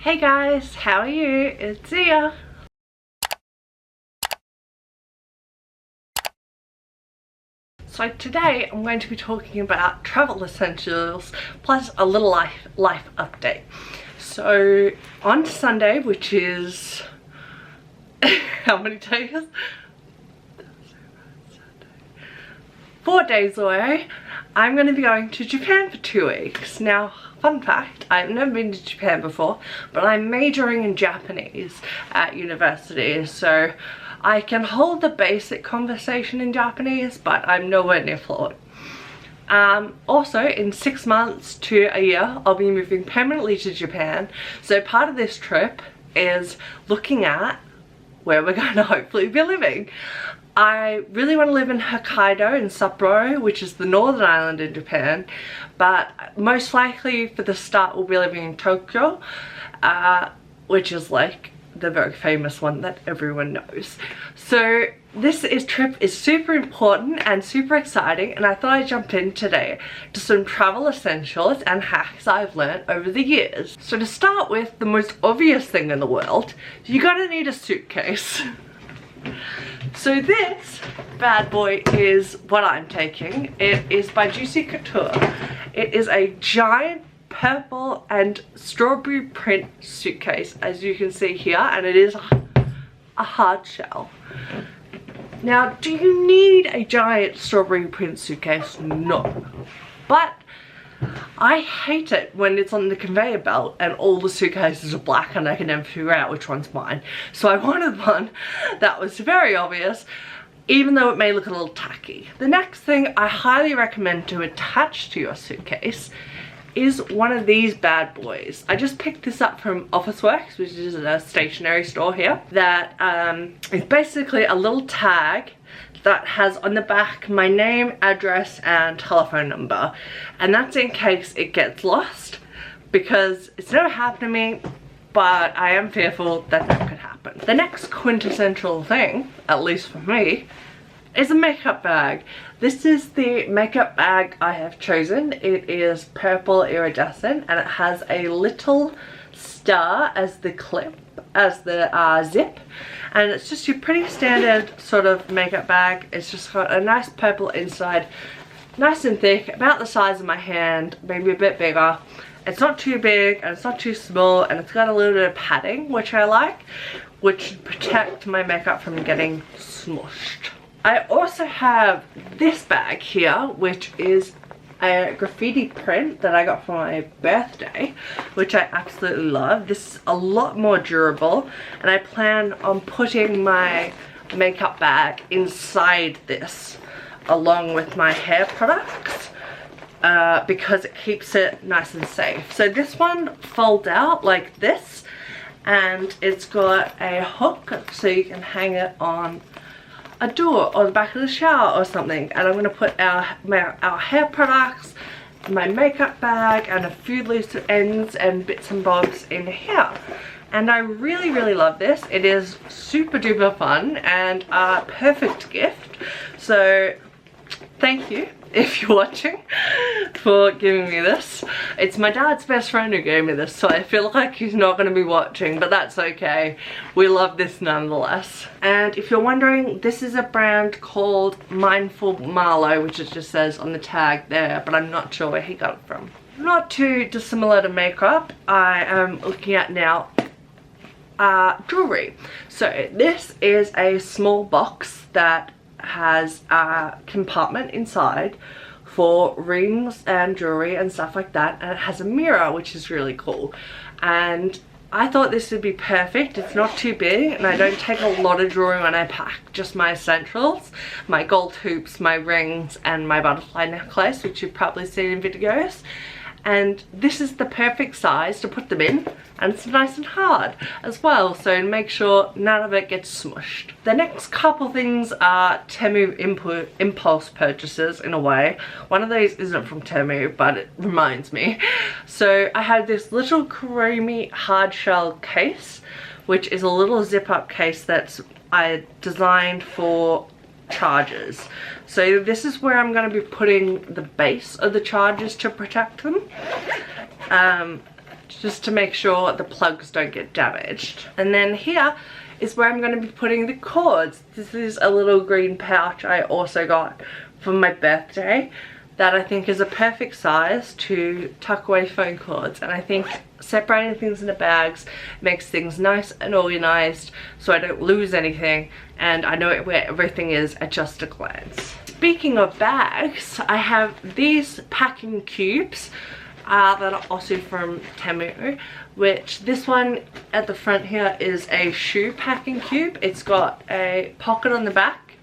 Hey guys, how are you? It's Zia. So today I'm going to be talking about travel essentials plus a little life update. So on Sunday, which is how many days? 4 days away, I'm going to be going to Japan for 2 weeks. Now, fun fact, I've never been to Japan before, but I'm majoring in Japanese at university, so I can hold the basic conversation in Japanese, but I'm nowhere near fluent. Also, in 6 months to a year, I'll be moving permanently to Japan, so part of this trip is looking at where we're going to hopefully be living. I really want to live in Hokkaido in Sapporo, which is the northern island in Japan, but most likely for the start we'll be living in Tokyo, which is like the very famous one that everyone knows. So this trip is super important and super exciting, and I thought I'd jump in today to some travel essentials and hacks I've learned over the years. So to start with, the most obvious thing in the world, you're gonna need a suitcase. So this bad boy is what I'm taking. It is by Juicy Couture. It is a giant purple and strawberry print suitcase, as you can see here, and it is a hard shell. Now, do you need a giant strawberry print suitcase? No. But I hate it when it's on the conveyor belt and all the suitcases are black and I can never figure out which one's mine. So I wanted one that was very obvious, even though it may look a little tacky. The next thing I highly recommend to attach to your suitcase is one of these bad boys. I just picked this up from Officeworks, which is a stationery store here, that is basically a little tag that has on the back my name, address and telephone number, and that's in case it gets lost, because it's never happened to me, but I am fearful that that could happen. The next quintessential thing, at least for me, is a makeup bag. This is the makeup bag I have chosen. It is purple iridescent and it has a little star as the clip, as the zip, and it's just your pretty standard sort of makeup bag. It's just got a nice purple inside, nice and thick, about the size of my hand, maybe a bit bigger. It's not too big and it's not too small, and it's got a little bit of padding, which I like, which protect my makeup from getting smushed. I also have this bag here, which is a graffiti print that I got for my birthday, which I absolutely love. This is a lot more durable, and I plan on putting my makeup bag inside this along with my hair products, because it keeps it nice and safe. So this one folds out like this, and it's got a hook so you can hang it on a door or the back of the shower or something. And I'm going to put our hair products, my makeup bag and a few loose ends and bits and bobs in here. And I really love this. It is super duper fun and a perfect gift. So thank you, if you're watching, for giving me this. It's my dad's best friend who gave me this, so I feel like he's not going to be watching, but that's okay. We love this nonetheless. And if you're wondering, this is a brand called Mindful Marlowe, which it just says on the tag there, but I'm not sure where he got it from. Not too dissimilar to makeup, I am looking at now jewelry. So this is a small box that has a compartment inside for rings and jewelry and stuff like that, and it has a mirror, which is really cool. And I thought this would be perfect. It's not too big and I don't take a lot of jewelry when I pack, just my essentials, my gold hoops, my rings and my butterfly necklace, which you've probably seen in videos. And this is the perfect size to put them in, and it's nice and hard as well, so make sure none of it gets smushed. The next couple things are Temu impulse purchases in a way. One of these isn't from Temu, but it reminds me. So I had this little creamy hard shell case, which is a little zip up case that's I designed for chargers. So this is where I'm going to be putting the base of the chargers to protect them. just to make sure the plugs don't get damaged. And then here is where I'm going to be putting the cords. This is a little green pouch I also got for my birthday that I think is a perfect size to tuck away phone cords, and I think separating things into bags makes things nice and organized so I don't lose anything and I know where everything is at just a glance. Speaking of bags, I have these packing cubes that are also from Temu, which this one at the front here is a shoe packing cube. It's got a pocket on the back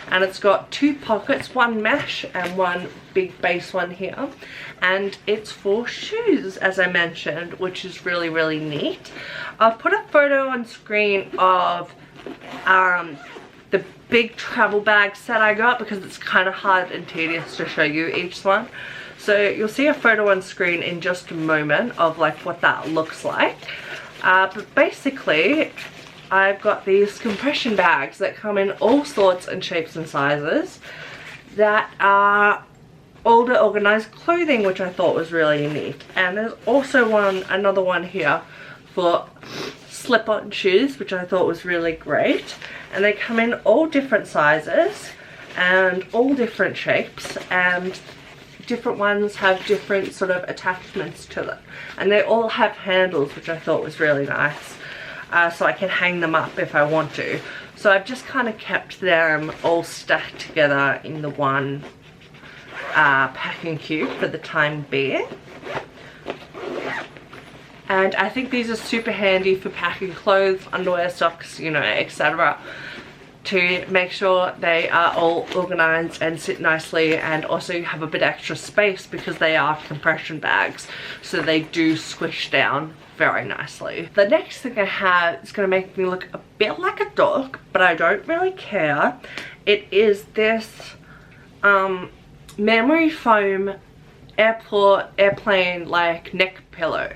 and it's got two pockets, one mesh and one big base one here, and it's for shoes, as I mentioned, which is really, really neat. I'll put a photo on screen of the big travel bag set I got because it's kind of hard and tedious to show you each one. So you'll see a photo on screen in just a moment of like what that looks like. But basically, I've got these compression bags that come in all sorts and shapes and sizes that are all to organize clothing, which I thought was really neat. And there's also another one here for slip-on shoes, which I thought was really great. And they come in all different sizes and all different shapes, and different ones have different sort of attachments to them. And they all have handles, which I thought was really nice. So I can hang them up if I want to. So I've just kind of kept them all stacked together in the one packing cube for the time being. And I think these are super handy for packing clothes, underwear, socks, you know, etc. to make sure they are all organized and sit nicely, and also you have a bit extra space because they are compression bags, so they do squish down very nicely. The next thing I have is going to make me look a bit like a dog, but I don't really care. It is this memory foam airplane like neck pillow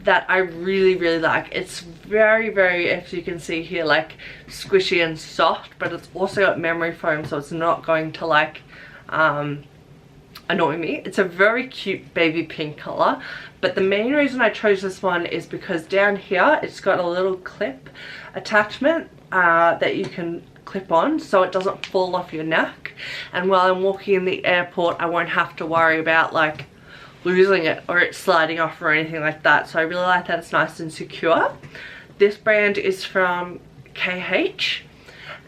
that I really, really like. It's very, very, as you can see here, like squishy and soft, but it's also got memory foam, so it's not going to like annoy me. It's a very cute baby pink color, but the main reason I chose this one is because down here it's got a little clip attachment that you can clip on so it doesn't fall off your neck, and while I'm walking in the airport I won't have to worry about like losing it or it sliding off or anything like that. So I really like that it's nice and secure. This brand is from KH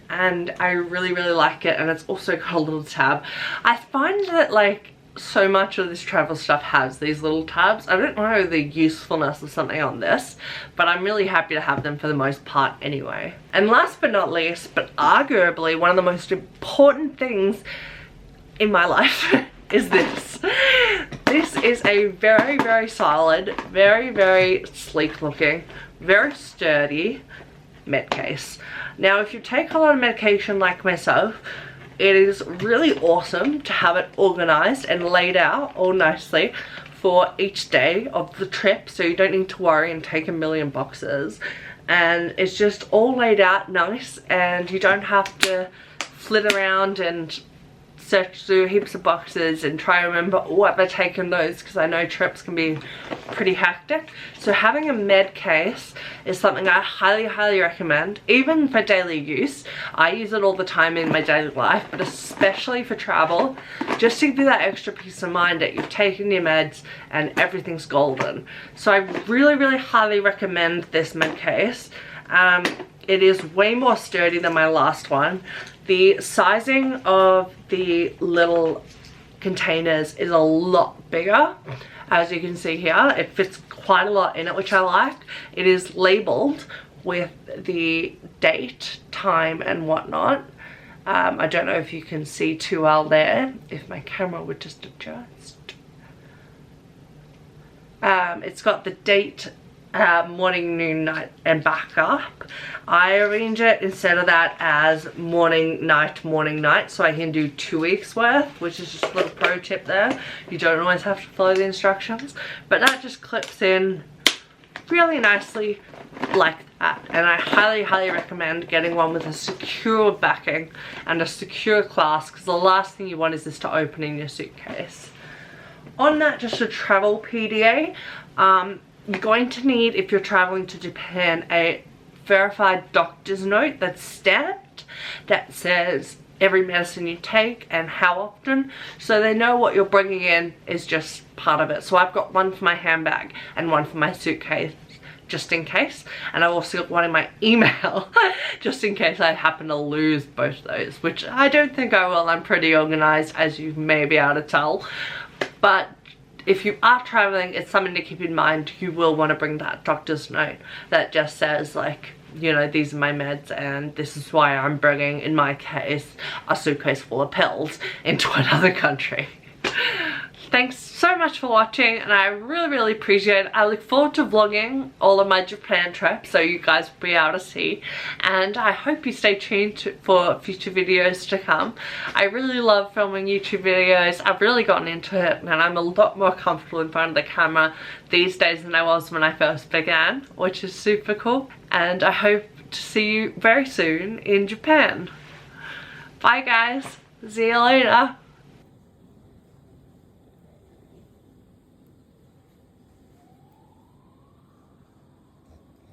and I really, really like it, and it's also got a little tab. I find that like so much of this travel stuff has these little tabs. I don't know the usefulness of something on this, but I'm really happy to have them for the most part anyway. And last but not least, but arguably one of the most important things in my life is this. This is a very, very solid, very, very sleek looking, very sturdy med case. Now if you take a lot of medication like myself, it is really awesome to have it organized and laid out all nicely for each day of the trip, so you don't need to worry and take a million boxes. And it's just all laid out nice, and you don't have to flit around and search through heaps of boxes and try to remember, oh, have I taken those, because I know trips can be pretty hectic. So having a med case is something I highly, highly recommend, even for daily use. I use it all the time in my daily life, but especially for travel, just to give you that extra peace of mind that you've taken your meds and everything's golden. So I really, really highly recommend this med case. It is way more sturdy than my last one. The sizing of the little containers is a lot bigger. As you can see here, it fits quite a lot in it, which I like. It is labeled with the date, time and whatnot. I don't know if you can see too well there, if my camera would just adjust. It's got the date, morning, noon, night and back up. I arrange it instead of that as morning, night, so I can do 2 weeks worth, which is just a little pro tip there. You don't always have to follow the instructions, but that just clips in really nicely like that. And I highly, highly recommend getting one with a secure backing and a secure clasp, because the last thing you want is this to open in your suitcase. On that, just a travel PDA, you're going to need, if you're traveling to Japan, a verified doctor's note that's stamped that says every medicine you take and how often, so they know what you're bringing in is just part of it. So I've got one for my handbag and one for my suitcase just in case, and I've also got one in my email just in case I happen to lose both those, which I don't think I will. I'm pretty organized, as you may be able to tell. But if you are traveling, it's something to keep in mind. You will want to bring that doctor's note that just says, like, you know, these are my meds and this is why I'm bringing, in my case, a suitcase full of pills into another country. Thanks so much for watching, and I really appreciate it. I look forward to vlogging all of my Japan trips so you guys will be able to see, and I hope you stay tuned for future videos to come. I really love filming YouTube videos. I've really gotten into it, and I'm a lot more comfortable in front of the camera these days than I was when I first began, which is super cool. And I hope to see you very soon in Japan. Bye guys, see you later.